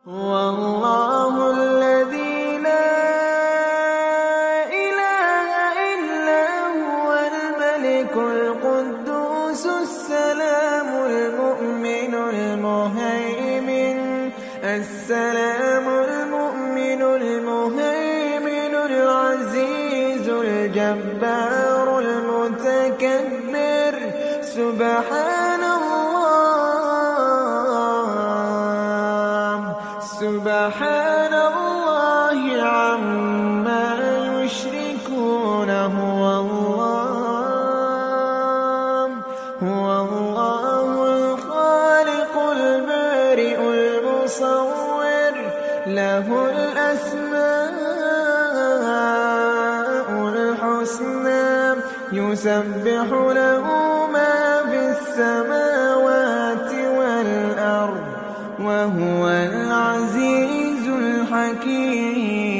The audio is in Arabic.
والله الذي لا إله إلا هو الملك القدوس السلام المؤمن المهيمن السلام المؤمن المهيمن العزيز الجبار المتكبر سبحان الله عما يشركون هو الله الخالق البارئ المصور له الأسماء الحسنى يسبح له ما في السماوات والأرض وهو العزيز الحكيم.